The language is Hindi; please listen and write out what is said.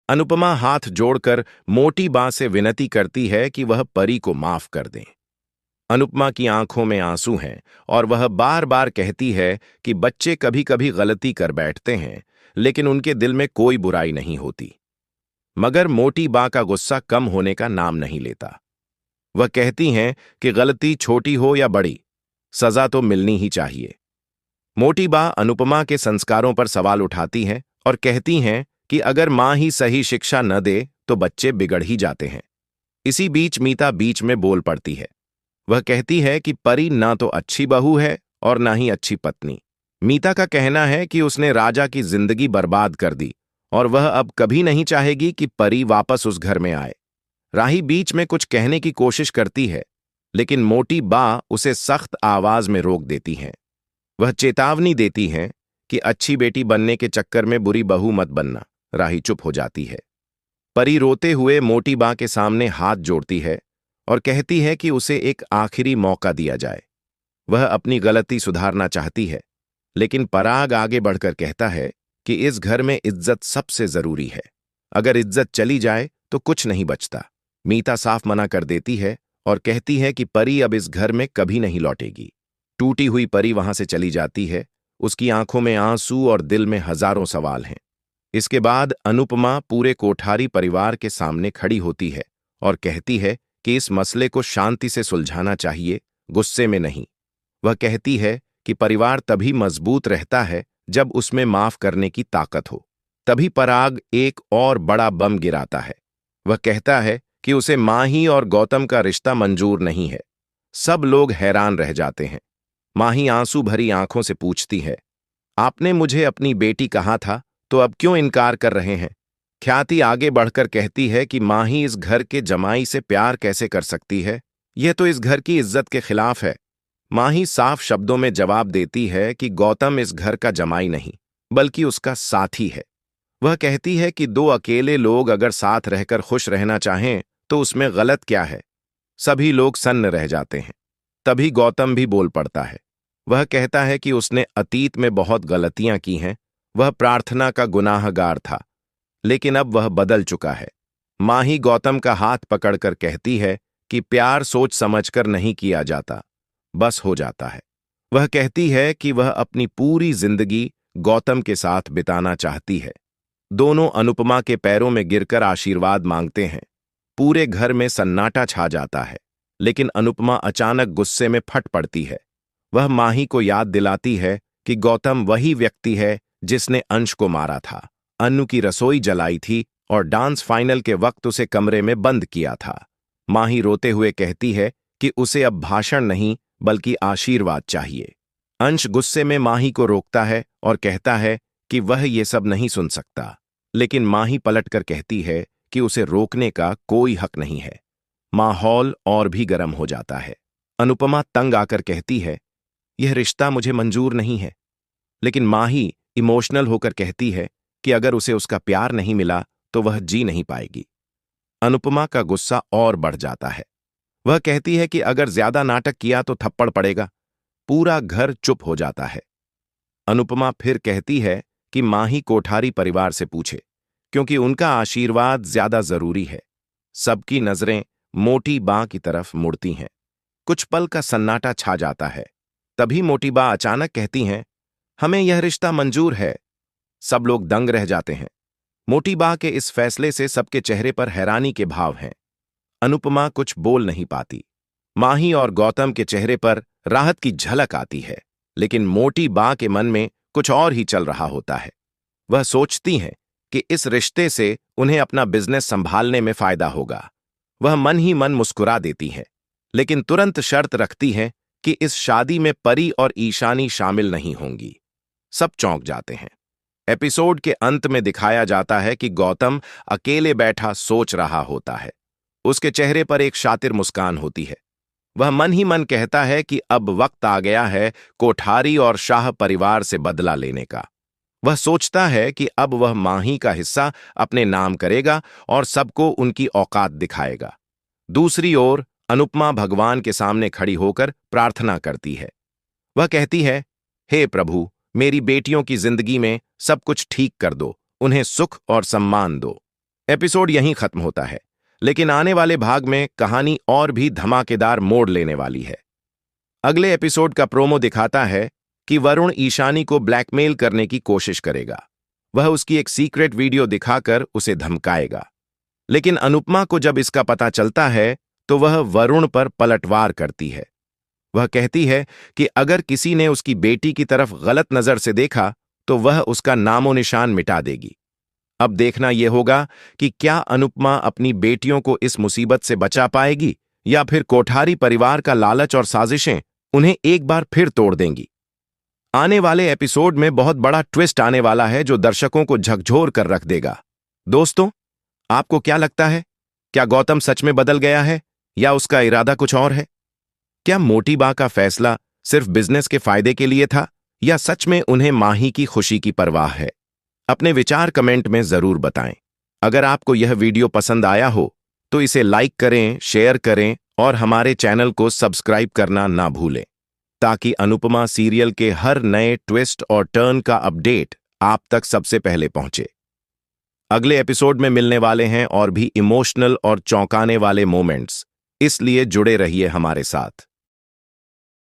अनुपमा हाथ जोड़कर मोटी बा से विनती करती है कि वह परी को माफ कर दें। अनुपमा की आंखों में आंसू हैं और वह बार बार कहती है कि बच्चे कभी कभी गलती कर बैठते हैं, लेकिन उनके दिल में कोई बुराई नहीं होती। मगर मोटी बा का गुस्सा कम होने का नाम नहीं लेता। वह कहती हैं कि गलती छोटी हो या बड़ी, सजा तो मिलनी ही चाहिए। मोटी बा अनुपमा के संस्कारों पर सवाल उठाती हैं और कहती हैं कि अगर मां ही सही शिक्षा न दे तो बच्चे बिगड़ ही जाते हैं। इसी बीच मीता बीच में बोल पड़ती है। वह कहती है कि परी ना तो अच्छी बहू है और ना ही अच्छी पत्नी। मीता का कहना है कि उसने राजा की जिंदगी बर्बाद कर दी और वह अब कभी नहीं चाहेगी कि परी वापस उस घर में आए। राही बीच में कुछ कहने की कोशिश करती है, लेकिन मोटी बा उसे सख्त आवाज में रोक देती हैं। वह चेतावनी देती हैं कि अच्छी बेटी बनने के चक्कर में बुरी बहू मत बनना। राही चुप हो जाती है। परी रोते हुए मोटी बा के सामने हाथ जोड़ती है और कहती है कि उसे एक आखिरी मौका दिया जाए। वह अपनी गलती सुधारना चाहती है, लेकिन पराग आगे बढ़कर कहता है कि इस घर में इज्जत सबसे जरूरी है। अगर इज्जत चली जाए तो कुछ नहीं बचता। मीता साफ मना कर देती है और कहती है कि परी अब इस घर में कभी नहीं लौटेगी। टूटी हुई परी वहां से चली जाती है। उसकी आंखों में आंसू और दिल में हजारों सवाल हैं। इसके बाद अनुपमा पूरे कोठारी परिवार के सामने खड़ी होती है और कहती है कि इस मसले को शांति से सुलझाना चाहिए, गुस्से में नहीं। वह कहती है कि परिवार तभी मजबूत रहता है जब उसमें माफ करने की ताकत हो। तभी पराग एक और बड़ा बम गिराता है। वह कहता है कि उसे माही और गौतम का रिश्ता मंजूर नहीं है। सब लोग हैरान रह जाते हैं। माही आंसू भरी आंखों से पूछती है, आपने मुझे अपनी बेटी कहा था, तो अब क्यों इनकार कर रहे हैं? ख्याति आगे बढ़कर कहती है कि माही इस घर के जमाई से प्यार कैसे कर सकती है? यह तो इस घर की इज्जत के खिलाफ है। माही साफ शब्दों में जवाब देती है कि गौतम इस घर का जमाई नहीं, बल्कि उसका साथी है। वह कहती है कि दो अकेले लोग अगर साथ रहकर खुश रहना चाहें तो उसमें गलत क्या है? सभी लोग सन्न रह जाते हैं। तभी गौतम भी बोल पड़ता है। वह कहता है कि उसने अतीत में बहुत गलतियां की हैं। वह प्रार्थना का गुनाहगार था, लेकिन अब वह बदल चुका है। माही गौतम का हाथ पकड़कर कहती है कि प्यार सोच समझकर नहीं किया जाता, बस हो जाता है। वह कहती है कि वह अपनी पूरी जिंदगी गौतम के साथ बिताना चाहती है। दोनों अनुपमा के पैरों में गिरकर आशीर्वाद मांगते हैं। पूरे घर में सन्नाटा छा जाता है, लेकिन अनुपमा अचानक गुस्से में फट पड़ती है। वह माही को याद दिलाती है कि गौतम वही व्यक्ति है जिसने अंश को मारा था, अन्नू की रसोई जलाई थी और डांस फाइनल के वक्त उसे कमरे में बंद किया था। माही रोते हुए कहती है कि उसे अब भाषण नहीं बल्कि आशीर्वाद चाहिए। अंश गुस्से में माही को रोकता है और कहता है कि वह ये सब नहीं सुन सकता, लेकिन माही पलटकर कहती है कि उसे रोकने का कोई हक नहीं है। माहौल और भी गर्म हो जाता है। अनुपमा तंग आकर कहती है, यह रिश्ता मुझे मंजूर नहीं है। लेकिन माही इमोशनल होकर कहती है कि अगर उसे उसका प्यार नहीं मिला तो वह जी नहीं पाएगी। अनुपमा का गुस्सा और बढ़ जाता है। वह कहती है कि अगर ज्यादा नाटक किया तो थप्पड़ पड़ेगा। पूरा घर चुप हो जाता है। अनुपमा फिर कहती है कि माही कोठारी परिवार से पूछे, क्योंकि उनका आशीर्वाद ज्यादा जरूरी है। सबकी नजरें मोटी बा की तरफ मुड़ती हैं। कुछ पल का सन्नाटा छा जाता है। तभी मोटी बा अचानक कहती हैं, हमें यह रिश्ता मंजूर है। सब लोग दंग रह जाते हैं। मोटी बा के इस फैसले से सबके चेहरे पर हैरानी के भाव हैं। अनुपमा कुछ बोल नहीं पाती। माही और गौतम के चेहरे पर राहत की झलक आती है, लेकिन मोटी बा के मन में कुछ और ही चल रहा होता है। वह सोचती हैं कि इस रिश्ते से उन्हें अपना बिजनेस संभालने में फायदा होगा। वह मन ही मन मुस्कुरा देती हैं, लेकिन तुरंत शर्त रखती हैं कि इस शादी में परी और ईशानी शामिल नहीं होंगी। सब चौंक जाते हैं। एपिसोड के अंत में दिखाया जाता है कि गौतम अकेले बैठा सोच रहा होता है। उसके चेहरे पर एक शातिर मुस्कान होती है। वह मन ही मन कहता है कि अब वक्त आ गया है कोठारी और शाह परिवार से बदला लेने का। वह सोचता है कि अब वह माही का हिस्सा अपने नाम करेगा और सबको उनकी औकात दिखाएगा। दूसरी ओर अनुपमा भगवान के सामने खड़ी होकर प्रार्थना करती है। वह कहती है, हे प्रभु, मेरी बेटियों की जिंदगी में सब कुछ ठीक कर दो, उन्हें सुख और सम्मान दो। एपिसोड यहीं खत्म होता है, लेकिन आने वाले भाग में कहानी और भी धमाकेदार मोड़ लेने वाली है। अगले एपिसोड का प्रोमो दिखाता है कि वरुण ईशानी को ब्लैकमेल करने की कोशिश करेगा। वह उसकी एक सीक्रेट वीडियो दिखाकर उसे धमकाएगा, लेकिन अनुपमा को जब इसका पता चलता है तो वह वरुण पर पलटवार करती है। वह कहती है कि अगर किसी ने उसकी बेटी की तरफ गलत नजर से देखा तो वह उसका नामो निशान मिटा देगी। अब देखना यह होगा कि क्या अनुपमा अपनी बेटियों को इस मुसीबत से बचा पाएगी या फिर कोठारी परिवार का लालच और साजिशें उन्हें एक बार फिर तोड़ देंगी। आने वाले एपिसोड में बहुत बड़ा ट्विस्ट आने वाला है जो दर्शकों को झकझोर कर रख देगा। दोस्तों, आपको क्या लगता है? क्या गौतम सच में बदल गया है या उसका इरादा कुछ और है? क्या मोटी बा का फैसला सिर्फ बिजनेस के फायदे के लिए था या सच में उन्हें माही की खुशी की परवाह है? अपने विचार कमेंट में जरूर बताएं। अगर आपको यह वीडियो पसंद आया हो तो इसे लाइक करें, शेयर करें और हमारे चैनल को सब्सक्राइब करना ना भूलें, ताकि अनुपमा सीरियल के हर नए ट्विस्ट और टर्न का अपडेट आप तक सबसे पहले पहुंचे। अगले एपिसोड में मिलने वाले हैं और भी इमोशनल और चौंकाने वाले मोमेंट्स, इसलिए जुड़े रहिए हमारे साथ।